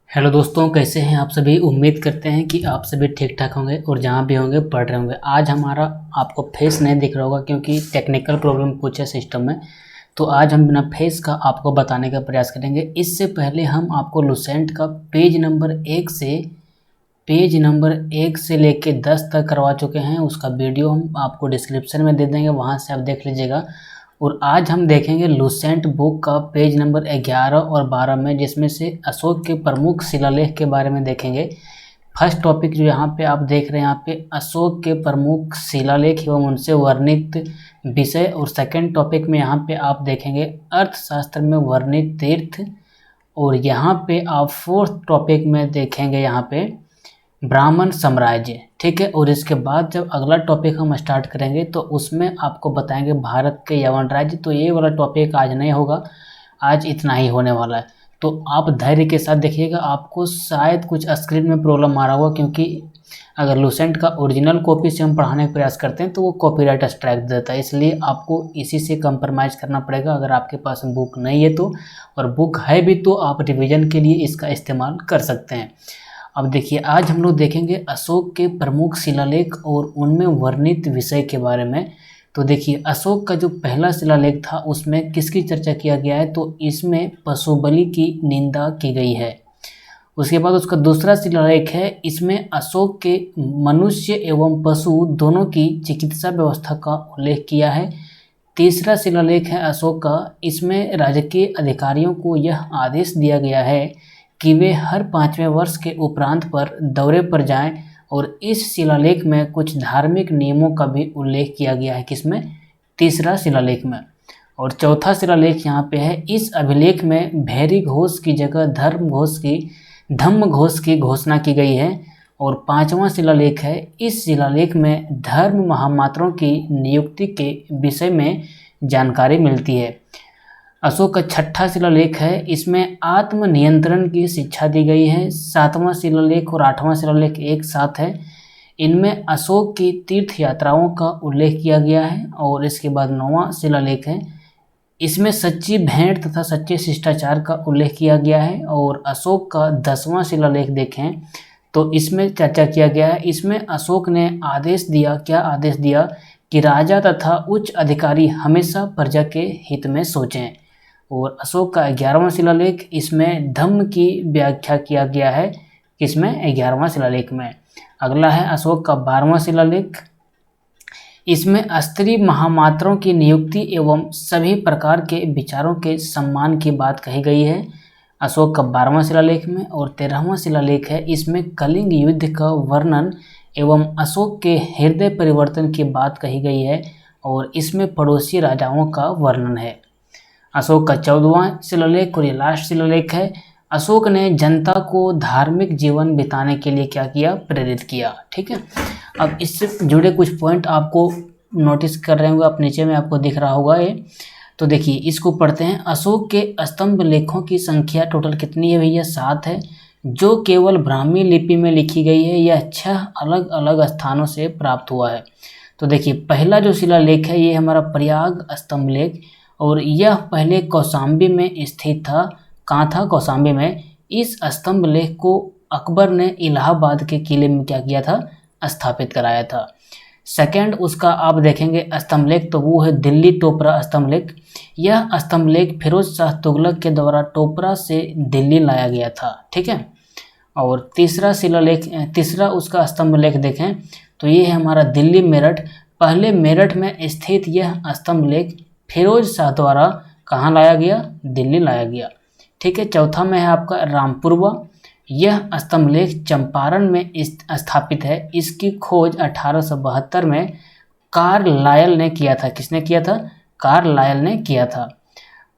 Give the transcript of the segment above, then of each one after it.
Hello दोस्तों, कैसे हैं आप सभी। उम्मीद करते हैं कि आप सभी ठीक ठाक होंगे और जहां भी होंगे पढ़ रहे होंगे। आज हमारा आपको फेस नहीं दिख रहा होगा क्योंकि टेक्निकल प्रॉब्लम कुछ है सिस्टम में। तो आज हम बिना फेस का आपको बताने का प्रयास करेंगे। इससे पहले हम आपको लुसेंट का पेज नंबर 1 से लेके 10 तक करवा चुके हैं। उसका वीडियो हम आपको डिस्क्रिप्शन में दे देंगे, वहाँ से आप देख लीजिएगा। और आज हम देखेंगे लुसेंट बुक का पेज नंबर 11 और 12 में, जिसमें से अशोक के प्रमुख शिलालेख के बारे में देखेंगे। फर्स्ट टॉपिक जो यहाँ पे आप देख रहे हैं, यहाँ पे अशोक के प्रमुख शिलालेख एवं उनसे वर्णित विषय। और सेकंड टॉपिक में यहाँ पे आप देखेंगे अर्थशास्त्र में वर्णित तीर्थ। और यहाँ पे आप फोर्थ टॉपिक में देखेंगे यहाँ पे ब्राह्मण साम्राज्य। ठीक है। और इसके बाद जब अगला टॉपिक हम स्टार्ट करेंगे तो उसमें आपको बताएंगे भारत के यवन राज्य। तो ये वाला टॉपिक आज नहीं होगा, आज इतना ही होने वाला है। तो आप धैर्य के साथ देखिएगा। आपको शायद कुछ स्क्रीन में प्रॉब्लम आ रहा होगा, क्योंकि अगर लुसेंट का ओरिजिनल कॉपी से हम पढ़ाने का प्रयास करते हैं तो वो कॉपीराइट स्ट्राइक देता है, इसलिए आपको इसी से कंप्रोमाइज़ करना पड़ेगा अगर आपके पास बुक नहीं है तो। और बुक है भी तो आप रिवीजन के लिए इसका इस्तेमाल कर सकते हैं। अब देखिए, आज हम लोग देखेंगे अशोक के प्रमुख शिलालेख और उनमें वर्णित विषय के बारे में। तो देखिए, अशोक का जो पहला शिलालेख था उसमें किसकी चर्चा किया गया है, तो इसमें पशु बलि की निंदा की गई है। उसके बाद उसका दूसरा शिलालेख है, इसमें अशोक के मनुष्य एवं पशु दोनों की चिकित्सा व्यवस्था का उल्लेख किया है। तीसरा शिलालेख है अशोक का, इसमें राजकीय अधिकारियों को यह आदेश दिया गया है कि वे हर 5वें वर्ष के उपरांत पर दौरे पर जाएं। और इस शिलालेख में कुछ धार्मिक नियमों का भी उल्लेख किया गया है, किसमें, तीसरा शिलालेख में। और चौथा शिलालेख यहाँ पे है, इस अभिलेख में भैरी घोष की जगह धम्म घोष की घोषणा की गई है। और पांचवा शिलालेख है, इस शिलालेख में धर्म महामात्रों की नियुक्ति के विषय में जानकारी मिलती है। अशोक का छठा शिलालेख है, इसमें आत्म नियंत्रण की शिक्षा दी गई है। सातवां शिलालेख और आठवां शिलालेख एक साथ है। इनमें अशोक की तीर्थ यात्राओं का उल्लेख किया गया है। और इसके बाद नौवां शिलालेख है, इसमें सच्ची भेंट तथा सच्चे शिष्टाचार का उल्लेख किया गया है। और अशोक का 10वां शिलालेख देखें तो इसमें चर्चा किया गया है, इसमें अशोक ने आदेश दिया, क्या आदेश दिया, कि राजा तथा उच्च अधिकारी हमेशा प्रजा के हित में सोचें। और अशोक का 11वां शिलालेख, इसमें धम्म की व्याख्या किया गया है, किसमें, 11वां शिलालेख में। अगला है अशोक का 12वां शिलालेख, इसमें स्त्री महामात्रों की नियुक्ति एवं सभी प्रकार के विचारों के सम्मान की बात कही गई है अशोक का 12वां शिलालेख में। और 13वां शिलालेख है, इसमें कलिंग युद्ध का वर्णन एवं अशोक के हृदय परिवर्तन की बात कही गई है। और इसमें पड़ोसी राजाओं का वर्णन है। अशोक का 14वां शिलालेख और ये लास्ट शिलालेख है, अशोक ने जनता को धार्मिक जीवन बिताने के लिए क्या किया, प्रेरित किया। ठीक है। अब इससे जुड़े कुछ पॉइंट आपको नोटिस कर रहे होंगे, आप नीचे में आपको दिख रहा होगा ये। तो देखिए, इसको पढ़ते हैं। अशोक के स्तंभ लेखों की संख्या टोटल कितनी है भैया, 7 है, जो केवल ब्राह्मी लिपि में लिखी गई है। यह 6 अलग अलग स्थानों से प्राप्त हुआ है। तो देखिए, पहला जो शिलालेख है ये हमारा प्रयाग स्तंभ लेख, और यह पहले कौशाम्बी में स्थित था। कहाँ था, कौशाम्बी में। इस स्तंभ लेख को अकबर ने इलाहाबाद के किले में क्या किया था, स्थापित कराया था। सेकंड उसका आप देखेंगे स्तंभ लेख, तो वो है दिल्ली टोपरा स्तंभ लेख। यह स्तंभ लेख फिरोज शाह तुगलक के द्वारा टोपरा से दिल्ली लाया गया था। ठीक है। और तीसरा उसका स्तंभ लेख देखें तो ये है हमारा दिल्ली मेरठ। पहले मेरठ में स्थित यह स्तंभ लेख फिरोज शाह द्वारा कहाँ लाया गया, दिल्ली लाया गया। ठीक है। चौथा में है आपका रामपुरवा। यह स्तंभ लेख चंपारण में स्थापित है। इसकी खोज 1872 में कार्लायल ने किया था। किसने किया था, कार्लायल ने किया था।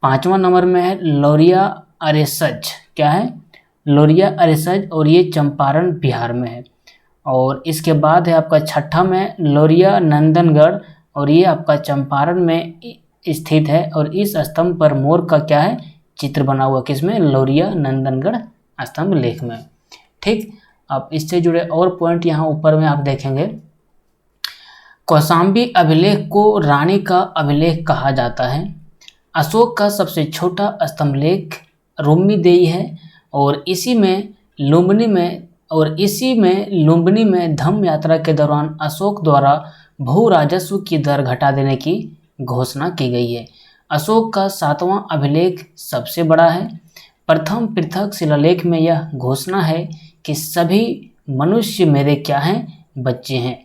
5वां नंबर में है लोरिया अरेसज। क्या है, लोरिया अरेसज, और ये चंपारण बिहार में है। और इसके बाद है आपका 6ठा में लोरिया नंदनगढ़, और ये आपका चंपारण में स्थित है। और इस स्तंभ पर मोर का क्या है, चित्र बना हुआ, किसमें, लोरिया नंदनगढ़ स्तंभ लेख में। ठीक। अब इससे जुड़े और पॉइंट यहाँ ऊपर में आप देखेंगे। कौशाम्बी अभिलेख को रानी का अभिलेख कहा जाता है। अशोक का सबसे छोटा स्तंभ लेख रोमी देई है, और इसी में लुम्बिनी में लुम्बिनी में धम्म यात्रा के दौरान अशोक द्वारा भू राजस्व की दर घटा देने की घोषणा की गई है। अशोक का 7वां अभिलेख सबसे बड़ा है। प्रथम पृथक शिलालेख में यह घोषणा है कि सभी मनुष्य मेरे क्या हैं, बच्चे हैं।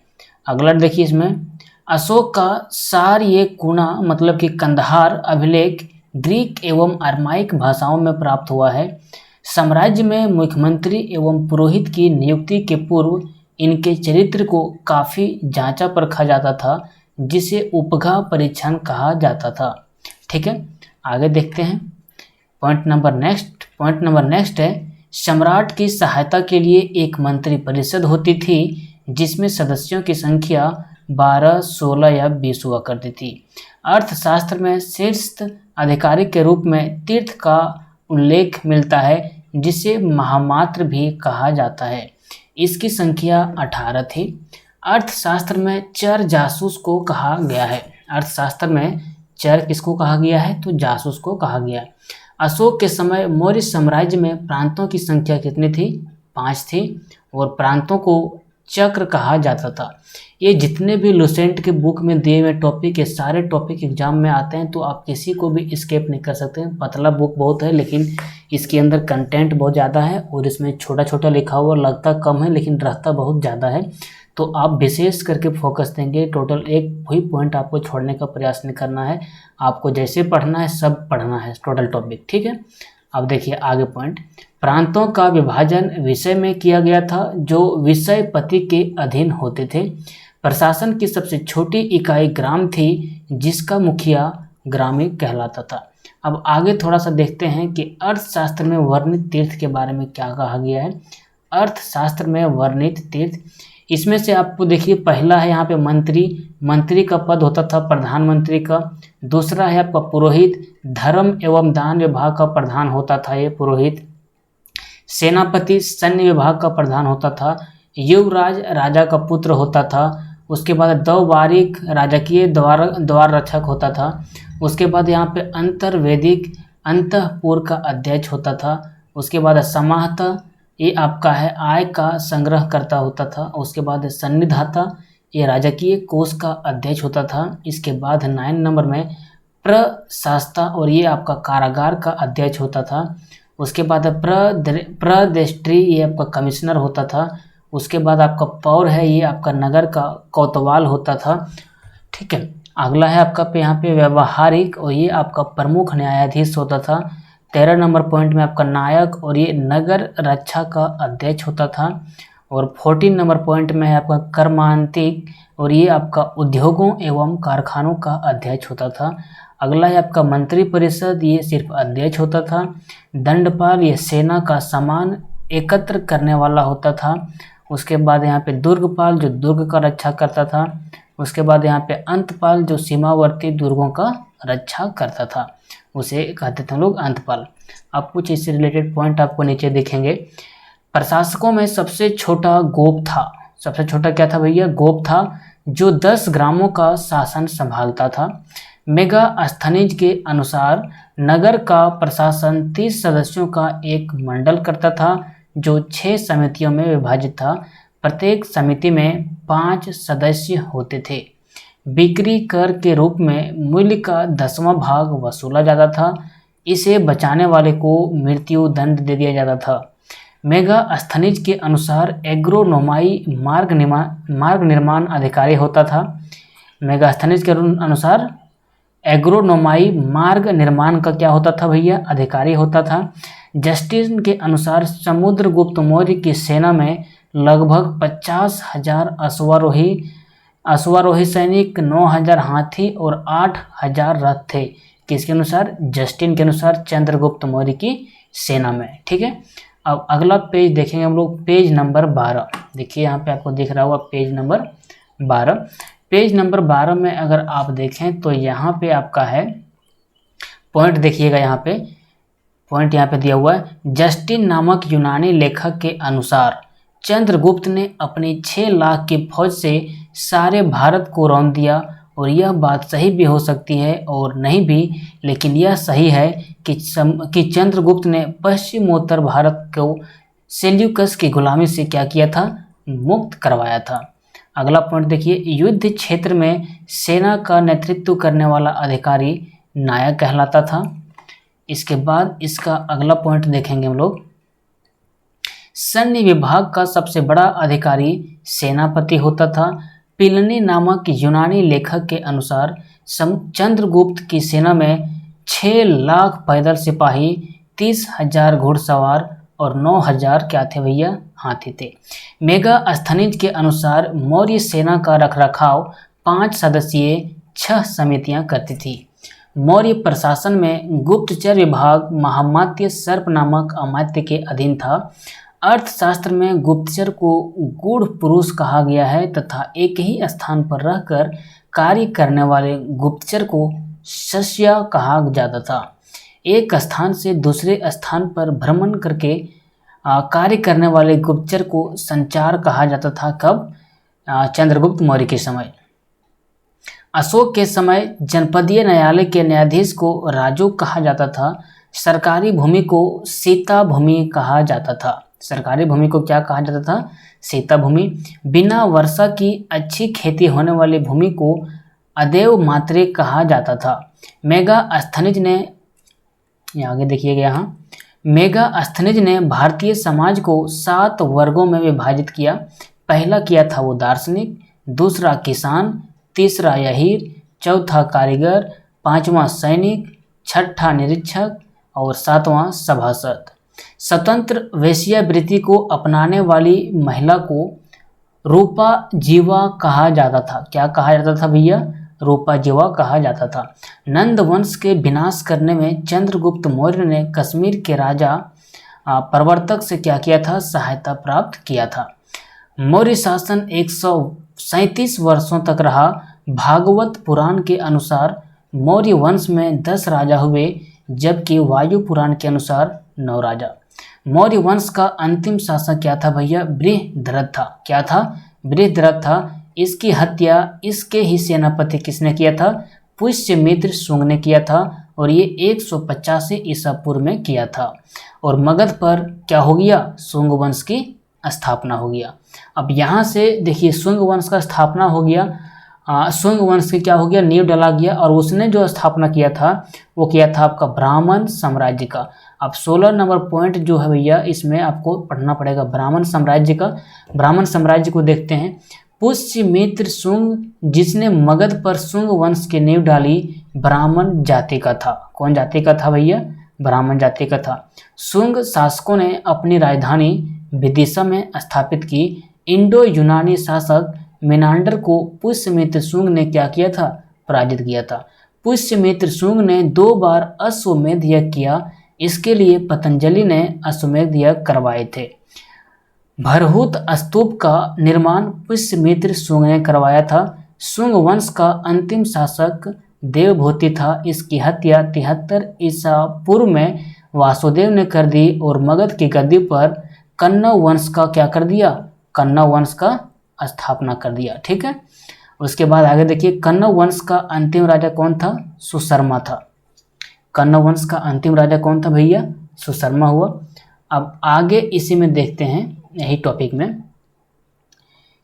अगला देखिए, इसमें अशोक का सारयेकुना मतलब कि कंदहार अभिलेख ग्रीक एवं अरमाइक भाषाओं में प्राप्त हुआ है। साम्राज्य में मुख्यमंत्री एवं पुरोहित की नियुक्ति के पूर्व इनके चरित्र को काफ़ी जांचा परखा जाता था, जिसे उपघा परीक्षण कहा जाता था। ठीक है, आगे देखते हैं। पॉइंट नंबर नेक्स्ट है, सम्राट की सहायता के लिए एक मंत्री परिषद होती थी जिसमें सदस्यों की संख्या 12, 16 या 20 हुआ करती थी। अर्थशास्त्र में शीर्ष अधिकारी के रूप में तीर्थ का उल्लेख मिलता है, जिसे महामात्र भी कहा जाता है। इसकी संख्या 18 थी। अर्थशास्त्र में चर जासूस को कहा गया है। अर्थशास्त्र में चर किसको कहा गया है, तो जासूस को कहा गया है। अशोक के समय मौर्य साम्राज्य में प्रांतों की संख्या कितनी थी, 5 थी, और प्रांतों को चक्र कहा जाता था। ये जितने भी लुसेंट के बुक में दिए हुए टॉपिक, ये सारे टॉपिक एग्जाम में आते हैं, तो आप किसी को भी स्किप नहीं कर सकते हैं। पतला बुक बहुत है, लेकिन इसके अंदर कंटेंट बहुत ज़्यादा है, और इसमें छोटा छोटा लिखा हुआ लगता कम है लेकिन रहता बहुत ज़्यादा है। तो आप विशेष करके फोकस देंगे। टोटल एक भी पॉइंट आपको छोड़ने का प्रयास नहीं करना है। आपको जैसे पढ़ना है सब पढ़ना है, टोटल टॉपिक। ठीक है, अब देखिए आगे पॉइंट। प्रांतों का विभाजन विषय में किया गया था, जो विषय पति के अधीन होते थे। प्रशासन की सबसे छोटी इकाई ग्राम थी, जिसका मुखिया ग्रामीण कहलाता था। अब आगे थोड़ा सा देखते हैं कि अर्थशास्त्र में वर्णित तीर्थ के बारे में क्या कहा गया है। अर्थशास्त्र में वर्णित तीर्थ, इसमें से आपको देखिए पहला है यहाँ पे मंत्री का पद होता था प्रधानमंत्री का। दूसरा है आपका पुरोहित, धर्म एवं दान विभाग का प्रधान होता था ये पुरोहित। सेनापति सैन्य विभाग का प्रधान होता था। युवराज राजा का पुत्र होता था। उसके बाद दौबारिक राजकीय द्वार रक्षक होता था। उसके बाद यहाँ पे अंतर्वेदिक अंतःपुर का अध्यक्ष होता था। उसके बाद समाहर्ता, ये आपका है आय का संग्रह करता होता था। उसके बाद सन्निधाता, ये राजकीय कोष का अध्यक्ष होता था। इसके बाद 9 नंबर में प्रशास्ता, और ये आपका कारागार का अध्यक्ष होता था। उसके बाद प्रदेष्ट्री, ये आपका कमिश्नर होता था। उसके बाद आपका पौर है, ये आपका नगर का कोतवाल होता था। ठीक है, अगला है आपका यहाँ पे व्यवहारिक, और ये आपका प्रमुख न्यायाधीश होता था। 13 नंबर पॉइंट में आपका नायक, और ये नगर रक्षा का अध्यक्ष होता था। और 14 नंबर पॉइंट में है आपका कर्मांतिक, और ये आपका उद्योगों एवं कारखानों का अध्यक्ष होता था। अगला है आपका मंत्री परिषद, ये सिर्फ अध्यक्ष होता था। दंडपाल, ये सेना का सामान एकत्र करने वाला होता था। उसके बाद यहाँ पे दुर्गपाल, जो दुर्ग का रक्षा करता था। उसके बाद यहाँ पे अंतपाल, जो सीमावर्ती दुर्गों का रक्षा करता था, उसे कहते थे लोग अंतपाल। अब कुछ इससे रिलेटेड पॉइंट आपको नीचे दिखेंगे। प्रशासकों में सबसे छोटा गोप था। सबसे छोटा क्या था भैया, गोप था, जो 10 ग्रामों का शासन संभालता था। मेगास्थनीज के अनुसार नगर का प्रशासन 30 सदस्यों का एक मंडल करता था, जो 6 समितियों में विभाजित था। प्रत्येक समिति में 5 सदस्य होते थे। बिक्री कर के रूप में मूल्य का 10वां भाग वसूला जाता था। इसे बचाने वाले को मृत्यु दंड दे दिया जाता था। मेगास्थनीज के अनुसार एग्रोनोमाई मार्ग निर्माण अधिकारी होता था। मेगास्थनीज के अनुसार एग्रोनोमाई मार्ग निर्माण का क्या होता था भैया, अधिकारी होता था। जस्टिन के अनुसार समुद्रगुप्त मौर्य की सेना में लगभग 50,000 अश्वारोही सैनिक, 9,000 हाथी और 8,000 रथ थे। किसके अनुसार, जस्टिन के अनुसार चंद्रगुप्त मौर्य की सेना में। ठीक है, अब अगला पेज देखेंगे हम लोग, पेज नंबर 12। देखिए यहाँ पे आपको दिख रहा होगा पेज नंबर 12। पेज नंबर 12 में अगर आप देखें तो यहाँ पे आपका है पॉइंट, देखिएगा यहाँ पे पॉइंट यहाँ पे दिया हुआ है। जस्टिन नामक यूनानी लेखक के अनुसार चंद्रगुप्त ने अपनी 6 लाख की फौज से सारे भारत को रौंद दिया। और यह बात सही भी हो सकती है और नहीं भी, लेकिन यह सही है कि चंद्रगुप्त ने पश्चिमोत्तर भारत को सेल्यूकस की गुलामी से क्या किया था, मुक्त करवाया था। अगला पॉइंट देखिए, युद्ध क्षेत्र में सेना का नेतृत्व करने वाला अधिकारी नायक कहलाता था। इसके बाद इसका अगला पॉइंट देखेंगे हम लोग, सैन्य विभाग का सबसे बड़ा अधिकारी सेनापति होता था। पिलनी नामक यूनानी लेखक के अनुसार चंद्रगुप्त की सेना में 6 लाख पैदल सिपाही, 30,000 घुड़सवार और 9,000 क्या थे भैया, हाथी थे। मेगास्थनीज के अनुसार मौर्य सेना का रखरखाव 5 सदस्यीय 6 समितियां करती थी। मौर्य प्रशासन में गुप्तचर विभाग महामात्य सर्प नामक अमात्य के अधीन था। अर्थशास्त्र में गुप्तचर को गूढ़ पुरुष कहा गया है तथा एक ही स्थान पर रहकर कार्य करने वाले गुप्तचर को शिष्य कहा जाता था। एक स्थान से दूसरे स्थान पर भ्रमण करके कार्य करने वाले गुप्तचर को संचार कहा जाता था। कब, चंद्रगुप्त मौर्य के समय। अशोक के समय जनपदीय न्यायालय के न्यायाधीश को राजोग कहा जाता था। सरकारी भूमि को सीता भूमि कहा जाता था। सरकारी भूमि को क्या कहा जाता था, सीता भूमि। बिना वर्षा की अच्छी खेती होने वाली भूमि को अदेव मात्रे कहा जाता था। मेगास्थनीज ने, आगे देखिएगा यहाँ, मेगास्थनीज ने भारतीय समाज को 7 वर्गों में विभाजित किया। पहला किया था वो दार्शनिक, दूसरा किसान, तीसरा यहीर, चौथा कारीगर, 5वां सैनिक, छठा निरीक्षक और 7वां सभासद। स्वतंत्र वेश्यावृत्ति को अपनाने वाली महिला को रूपा जीवा कहा जाता था। क्या कहा जाता था भैया, रूपा जीवा कहा जाता था। नंद वंश के विनाश करने में चंद्रगुप्त मौर्य ने कश्मीर के राजा प्रवर्तक से क्या किया था, सहायता प्राप्त किया था। मौर्य शासन 137 वर्षों तक रहा। भागवत पुराण के अनुसार मौर्य वंश में 10 राजा हुए, जबकि वायु पुराण के अनुसार 9 राजा। मौर्य वंश का अंतिम शासक क्या था भैया, बृहद्रथ था। क्या था, बृहद्रथ था। इसकी हत्या इसके ही सेनापति किसने किया था, पुष्यमित्र शुंग ने किया था और ये 185 ईसा पूर्व में किया था। और मगध पर क्या हो गया, शुंग वंश की स्थापना हो गया। अब यहाँ से देखिए शुंग वंश का स्थापना हो गया, शुंग वंश की क्या हो गया, नींव डाला गया। और उसने जो स्थापना किया था वो किया था आपका ब्राह्मण साम्राज्य का। अब 16 नंबर पॉइंट जो है भैया, इसमें आपको पढ़ना पड़ेगा ब्राह्मण साम्राज्य का। ब्राह्मण साम्राज्य को देखते हैं। पुष्यमित्र शुंग, जिसने मगध पर शुंग वंश की नींव डाली, ब्राह्मण जाति का था। कौन जाति का था भैया, ब्राह्मण जाति का था। शुंग शासकों ने अपनी राजधानी विदिशा में स्थापित की। इंडो यूनानी शासक मेनांडर को पुष्यमित्र शुंग ने क्या किया था, पराजित किया था। पुष्यमित्र शुंग ने 2 बार अश्वमेध यज्ञ किया। इसके लिए पतंजलि ने अश्वमेध यज्ञ करवाए थे। भरहुत स्तूप का निर्माण पुष्यमित्र शुंग ने करवाया था। शुंग वंश का अंतिम शासक देवभूति था। इसकी हत्या 73 ईसा पूर्व में वासुदेव ने कर दी और मगध की गद्दी पर कन्नव वंश का क्या कर दिया, कन्नव वंश का स्थापना कर दिया। ठीक है, उसके बाद आगे देखिए, कन्नव वंश का अंतिम राजा कौन था, सुशर्मा था। कन्नव वंश का अंतिम राजा कौन था भैया, सुशर्मा हुआ। अब आगे इसी में देखते हैं, यही टॉपिक में,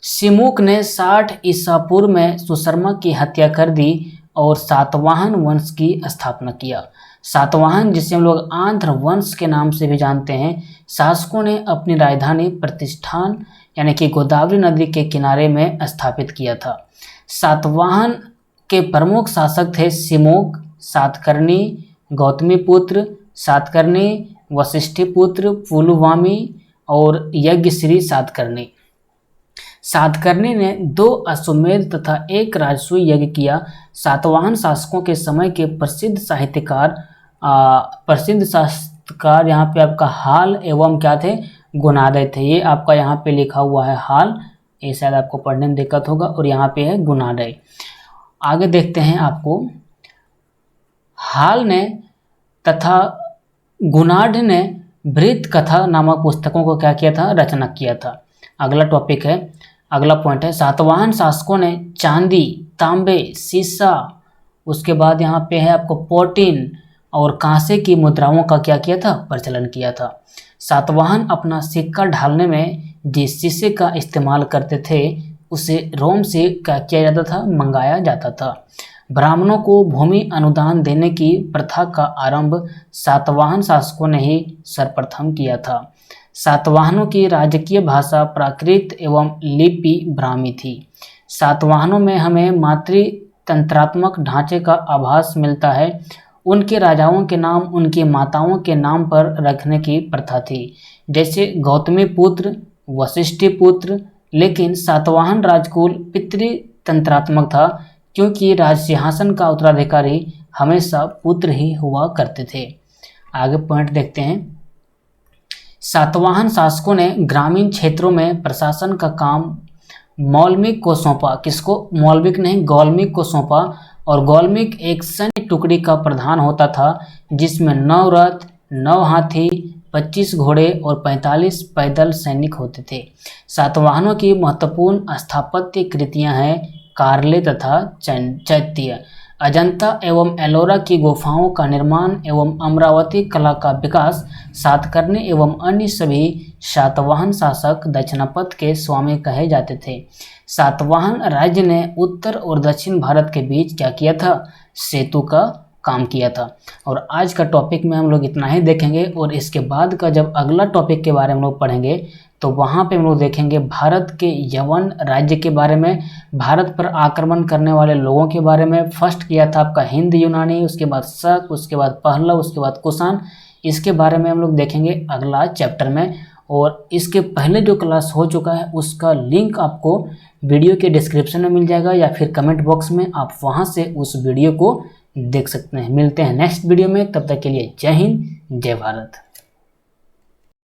सिमुक ने 60 ईसा पूर्व में सुशर्मा की हत्या कर दी और सातवाहन वंश की स्थापना किया। सातवाहन, जिसे हम लोग आंध्र वंश के नाम से भी जानते हैं, शासकों ने अपनी राजधानी प्रतिष्ठान यानी कि गोदावरी नदी के किनारे में स्थापित किया था। सातवाहन के प्रमुख शासक थे सिमुक, सातकर्णी, गौतमीपुत्र, सातकर्णी, वशिष्ठिपुत्र, पुलुवामी और यज्ञश्री सातकर्णी। सातकर्णी ने 2 अश्वमेध तथा 1 राजसूय यज्ञ किया। सातवाहन शासकों के समय के प्रसिद्ध साहित्यकार यहाँ पे आपका हाल एवं क्या थे, गुणादय थे। ये आपका यहाँ पे लिखा हुआ है हाल, ये शायद आपको पढ़ने में दिक्कत होगा, और यहाँ पे है गुणादय। आगे देखते हैं, आपको हाल ने तथा गुणाढ़ ने वृत्त कथा नामक पुस्तकों को क्या किया था, रचना किया था। अगला टॉपिक है, अगला पॉइंट है, सातवाहन शासकों ने चांदी, तांबे, सीसा, उसके बाद यहाँ पे है आपको पोटीन, और कांसे की मुद्राओं का क्या किया था, प्रचलन किया था। सातवाहन अपना सिक्का ढालने में जिस शीशे का इस्तेमाल करते थे उसे रोम से क्या किया जाता था, मंगाया जाता था। ब्राह्मणों को भूमि अनुदान देने की प्रथा का आरंभ सातवाहन शासकों ने ही सर्वप्रथम किया था। सातवाहनों की राजकीय भाषा प्राकृत एवं लिपि ब्राह्मी थी। सातवाहनों में हमें मातृतंत्रात्मक ढांचे का आभास मिलता है। उनके राजाओं के नाम उनकी माताओं के नाम पर रखने की प्रथा थी, जैसे गौतमी पुत्र, वशिष्ठी पुत्र। लेकिन सातवाहन राजकुल पितृतंत्रात्मक था, क्योंकि राज सिंहासन का उत्तराधिकारी हमेशा पुत्र ही हुआ करते थे। आगे पॉइंट देखते हैं। सातवाहन शासकों ने ग्रामीण क्षेत्रों में प्रशासन का काम मौलमिक को सौंपा। किसको? मौलविक नहीं, गौलमिक को सौंपा। और गौलमिक एक सैन्य टुकड़ी का प्रधान होता था, जिसमें 9 रथ, 9 हाथी, 25 घोड़े और 45 पैदल सैनिक होते थे। सातवाहनों की महत्वपूर्ण स्थापत्य कृतियां हैं कार्ले तथा चैत्य, अजंता एवं एलोरा की गुफाओं का निर्माण एवं अमरावती कला का विकास, सातकर्णी एवं अन्य सभी सातवाहन शासक दक्षिणापथ के स्वामी कहे जाते थे। सातवाहन राज्य ने उत्तर और दक्षिण भारत के बीच क्या किया था? सेतु का काम किया था। और आज का टॉपिक में हम लोग इतना ही देखेंगे, और इसके बाद का जब अगला टॉपिक के बारे में हम लोग पढ़ेंगे तो वहाँ पे हम लोग देखेंगे भारत के यवन राज्य के बारे में, भारत पर आक्रमण करने वाले लोगों के बारे में। फर्स्ट किया था आपका हिंद यूनानी, उसके बाद शक, उसके बाद पहलव, उसके बाद कुषाण। इसके बारे में हम लोग देखेंगे अगला चैप्टर में। और इसके पहले जो क्लास हो चुका है उसका लिंक आपको वीडियो के डिस्क्रिप्शन में मिल जाएगा, या फिर कमेंट बॉक्स में आप वहाँ से उस वीडियो को देख सकते हैं। मिलते हैं नेक्स्ट वीडियो में, तब तक के लिए जय हिंद, जय भारत।